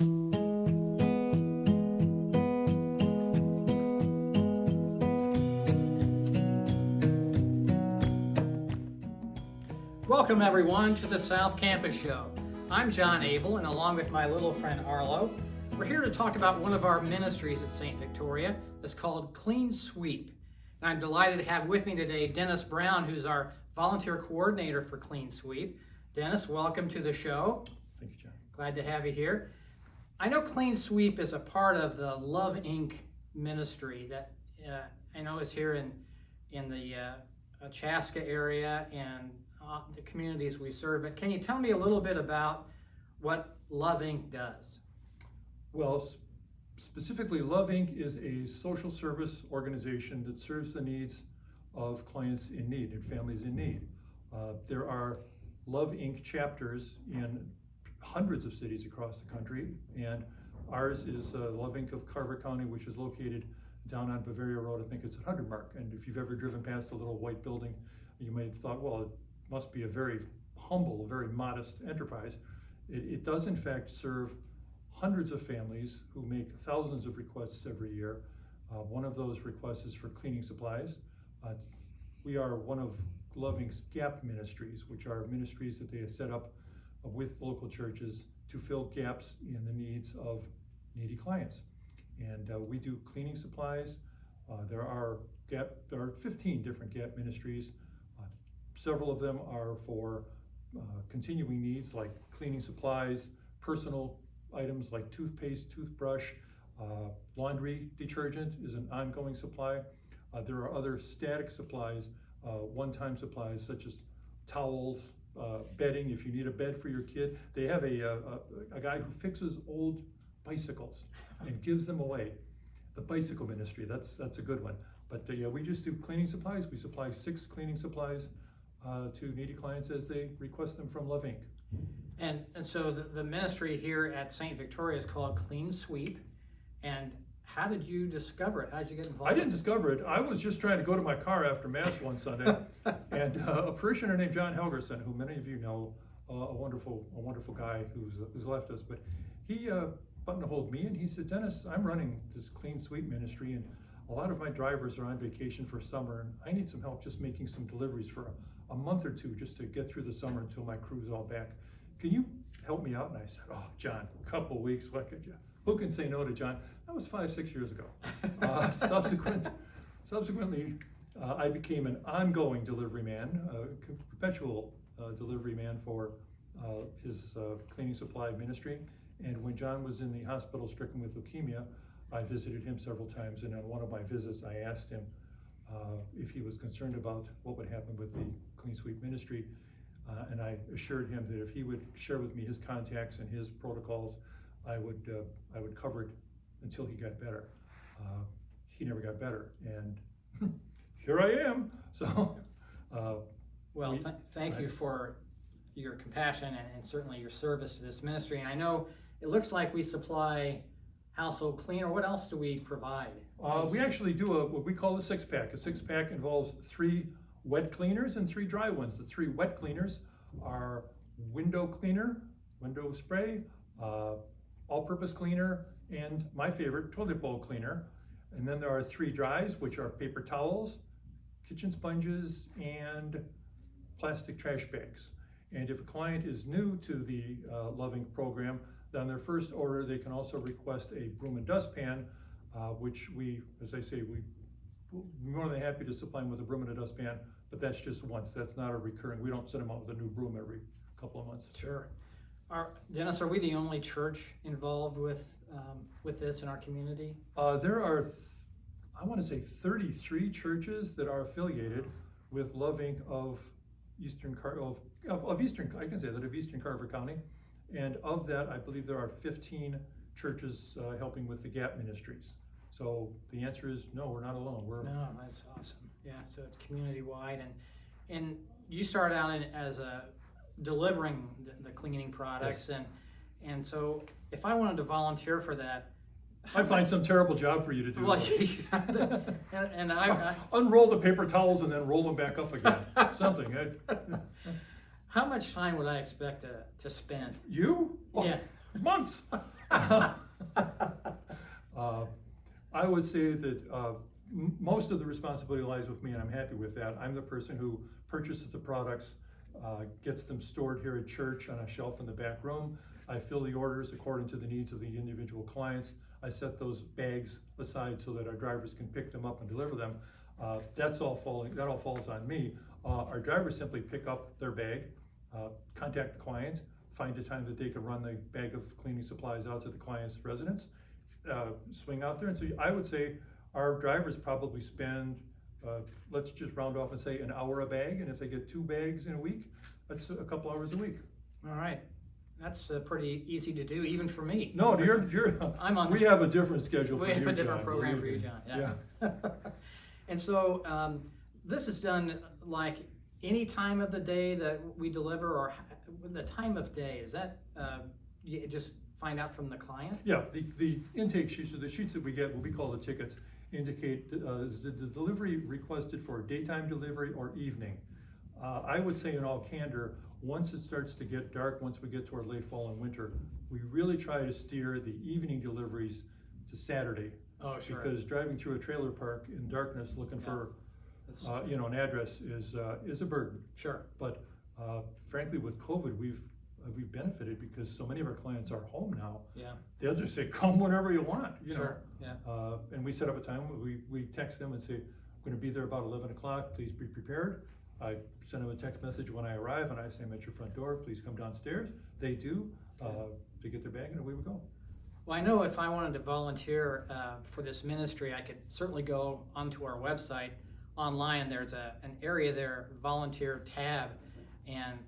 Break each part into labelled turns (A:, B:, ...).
A: Welcome everyone to the South Campus Show. I'm John Abel, and along with my little friend Arlo, we're here to talk about one of our ministries at St. Victoria. It's called Clean Sweep. And I'm delighted to have with me today Dennis Brown, who's our volunteer coordinator for Clean Sweep. Dennis, welcome to the show.
B: Thank you, John.
A: Glad to have you here. I know Clean Sweep is a part of the Love Inc. ministry that I know is here in the Chaska area and the communities we serve. But can you tell me a little bit about what Love Inc. does?
B: Well, specifically, Love Inc. is a social service organization that serves the needs of clients in need and families in need. There are Love Inc. chapters in hundreds of cities across the country, and ours is Love Inc. of Carver County, which is located down on Bavaria Road. I think it's at 100 Mark. And if you've ever driven past the little white building, you may have thought, well, it must be a very humble, very modest enterprise. It does in fact serve hundreds of families who make thousands of requests every year. One of those requests is for cleaning supplies. We are one of Love Inc.'s GAP ministries, which are ministries that they have set up with local churches to fill gaps in the needs of needy clients. And we do cleaning supplies. There are 15 different GAP ministries. Several of them are for continuing needs like cleaning supplies, personal items like toothpaste, toothbrush, laundry detergent is an ongoing supply. There are other static supplies, one-time supplies such as towels, bedding. If you need a bed for your kid, they have a guy who fixes old bicycles and gives them away. The bicycle ministry, that's a good one. But yeah, we just do cleaning supplies. We supply 6 cleaning supplies to needy clients as they request them from Love Inc.
A: And so the ministry here at St. Victoria is called Clean Sweep. And how did you discover it? How did you get involved?
B: I didn't discover it. I was just trying to go to my car after Mass one Sunday, and a parishioner named John Helgerson, who many of you know, a wonderful guy who's left us, but he buttonholed me and he said, Dennis, I'm running this Clean Sweep ministry, and a lot of my drivers are on vacation for summer, and I need some help just making some deliveries for a month or two just to get through the summer until my crew's all back. Can you help me out? And I said, oh, John, a couple of weeks, what could you? Who can say no to John? That was 5-6 years ago. Subsequently, I became an ongoing delivery man, a perpetual delivery man for his cleaning supply ministry. And when John was in the hospital stricken with leukemia, I visited him several times, and on one of my visits, I asked him if he was concerned about what would happen with the Clean Sweep ministry, and I assured him that if he would share with me his contacts and his protocols, I would cover it until he got better. He never got better, and here I am. So,
A: well, thank you for your compassion and certainly your service to this ministry. And I know it looks like we supply household cleaner. What else do we provide?
B: We actually do what we call a 6-pack. A 6-pack involves 3 wet cleaners and 3 dry ones. The 3 wet cleaners are window cleaner, window spray, all-purpose cleaner, and my favorite, toilet bowl cleaner. And then there are 3 dries, which are paper towels, kitchen sponges, and plastic trash bags. And if a client is new to the Love Inc. program, then their first order, they can also request a broom and dustpan, which we, as I say, we're more than happy to supply them with a broom and a dustpan, but that's just once. That's not a recurring. We don't send them out with a new broom every couple of months.
A: Sure. Dennis, are we the only church involved with this in our community?
B: There are, I want to say, 33 churches that are affiliated with Love Inc. of Eastern Carver County, and of that, I believe there are 15 churches helping with the GAP ministries. So the answer is no, we're not alone.
A: No, that's awesome. Yeah, so it's community wide, and you started out as delivering the cleaning products,
B: yes.
A: and so if I wanted to volunteer for that,
B: I'd find some terrible job for you to do.
A: Well, and I
B: unroll the paper towels and then roll them back up again. Something.
A: How much time would I expect to spend?
B: You? Oh,
A: yeah.
B: Months. I would say that most of the responsibility lies with me, and I'm happy with that. I'm the person who purchases the products, gets them stored here at church on a shelf in the back room. I fill the orders according to the needs of the individual clients. I set those bags aside so that our drivers can pick them up and deliver them. That all falls on me. Our drivers simply pick up their bag, contact the client, find a time that they can run the bag of cleaning supplies out to the client's residence, swing out there. And so I would say our drivers probably spend, let's just round off and say an hour a bag. And if they get 2 bags in a week, that's a couple hours a week.
A: All right. That's pretty easy to do, even for me.
B: No,
A: I'm on.
B: We have a different schedule for you,
A: We have a different
B: John,
A: program for
B: believe
A: you,
B: me.
A: John. Yeah. And so this is done like any time of the day that we deliver, or the time of day. Is that you just find out from the client?
B: Yeah, the intake sheets, or the sheets that we get, what we call the tickets, indicate is the delivery requested for daytime delivery or evening. I would say in all candor, once it starts to get dark, once we get toward late fall and winter, we really try to steer the evening deliveries to Saturday.
A: Oh, sure.
B: Because driving through a trailer park in darkness looking for an address is a burden.
A: Sure.
B: But frankly, with COVID, we've benefited because so many of our clients are home now.
A: Yeah.
B: They'll just say, come whenever you want,
A: Sure. Yeah.
B: And we set up a time, we text them and say, I'm gonna be there about 11 o'clock, please be prepared. I send them a text message when I arrive, and I say, I'm at your front door, please come downstairs. They do, they get their bag, and away we go.
A: Well, I know if I wanted to volunteer for this ministry, I could certainly go onto our website online, and there's an area there, volunteer tab, and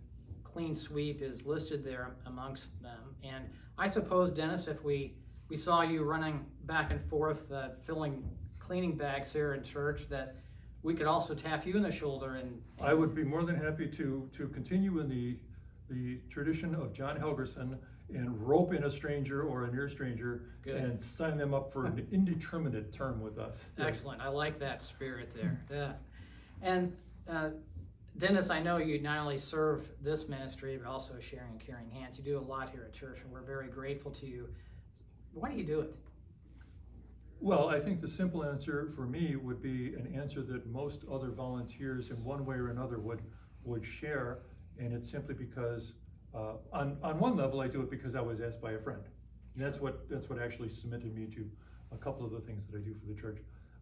A: Clean Sweep is listed there amongst them. And I suppose, Dennis, if we saw you running back and forth filling cleaning bags here in church, that we could also tap you in the shoulder and
B: I would be more than happy to continue in the tradition of John Helgerson and rope in a stranger or a near stranger.
A: Good.
B: And sign them up for an indeterminate term with us.
A: Excellent. I like that spirit there. Yeah. And Dennis, I know you not only serve this ministry, but also Sharing and Caring Hands. You do a lot here at church, and we're very grateful to you. Why do you do it?
B: Well, I think the simple answer for me would be an answer that most other volunteers in one way or another would share, and it's simply because on one level I do it because I was asked by a friend. And that's what actually submitted me to a couple of the things that I do for the church.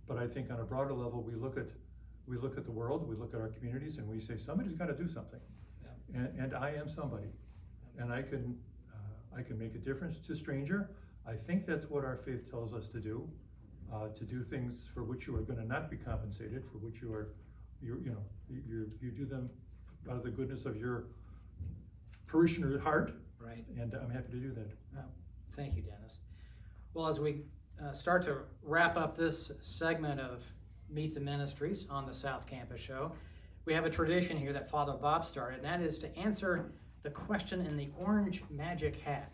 B: But I think on a broader level, we look at the world, we look at our communities, and we say somebody's got to do something. Yeah. And I am somebody, and I can make a difference to a stranger. I think that's what our faith tells us to do things for which you are going to not be compensated, for which you do them out of the goodness of your parishioner heart.
A: Right.
B: And I'm happy to do that.
A: Oh, thank you, Dennis. Well, as we start to wrap up this segment of Meet the Ministries on the South Campus Show, we have a tradition here that Father Bob started, and that is to answer the question in the orange magic hat.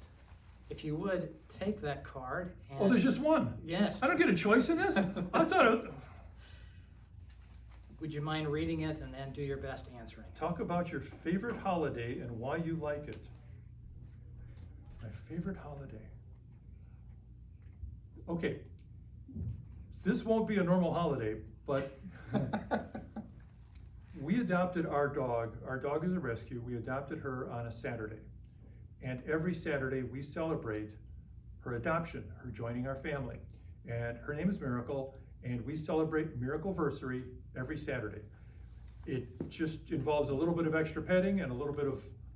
A: If you would take that card and...
B: Oh, there's just one?
A: Yes.
B: I don't get a choice in this? I thought
A: Would you mind reading it and then do your best answering?
B: Talk about your favorite holiday and why you like it. My favorite holiday. Okay. This won't be a normal holiday, but we adopted our dog. Our dog is a rescue. We adopted her on a Saturday. And every Saturday we celebrate her adoption, her joining our family. And her name is Miracle, and we celebrate Miracleversary every Saturday. It just involves a little bit of extra petting and a little bit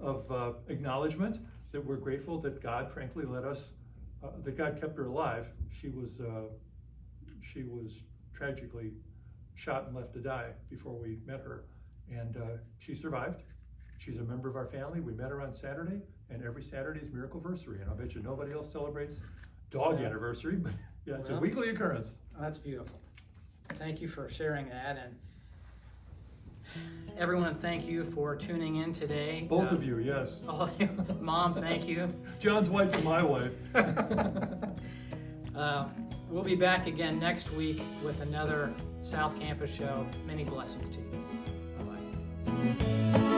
B: of acknowledgement that we're grateful that God, frankly, let us, that God kept her alive. She was tragically shot and left to die before we met her. And she survived. She's a member of our family. We met her on Saturday, and every Saturday is Miracleversary. And I'll bet you nobody else celebrates dog anniversary, but yeah, it's a weekly occurrence.
A: That's beautiful. Thank you for sharing that. And everyone, thank you for tuning in today.
B: Both of you, yes.
A: Mom, thank you.
B: John's wife and my wife.
A: We'll be back again next week with another South Campus Show. Many blessings to you. Bye-bye.